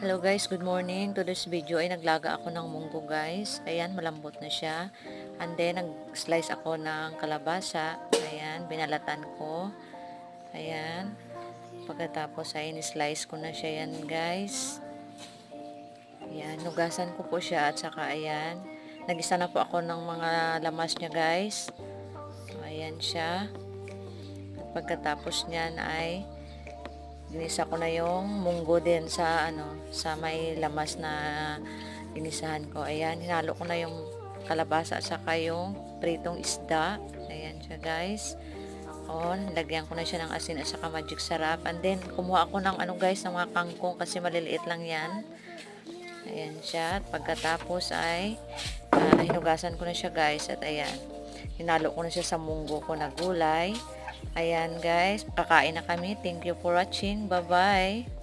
Hello guys, good morning. To this video ay naglaga ako ng munggo guys. Ayan, malambot na siya. And then, nag-slice ako ng kalabasa. Ayan, binalatan ko. Ayan. Pagkatapos ay ni-slice ko na siya yan guys. Ayan, nugasan ko po siya at saka ayan. Nagisa na po ako ng mga lamas niya guys. So, ayan siya. At pagkatapos niyan ay ginisa ko na yung munggo din sa sa may lamas na ginisahan ko. Ayan, hinalo ko na yung kalabasa at saka yung pritong isda. Ayan siya guys. Lagyan ko na siya ng asin at saka magic sarap. And then kumuha ako ng guys, ng mga kangkong kasi maliliit lang yan. Ayan siya. At pagkatapos ay hinugasan ko na siya guys. At ayan, hinalo ko na siya sa munggo ko na gulay. Ayan guys, kakain na kami. Thank you for watching. Bye-bye.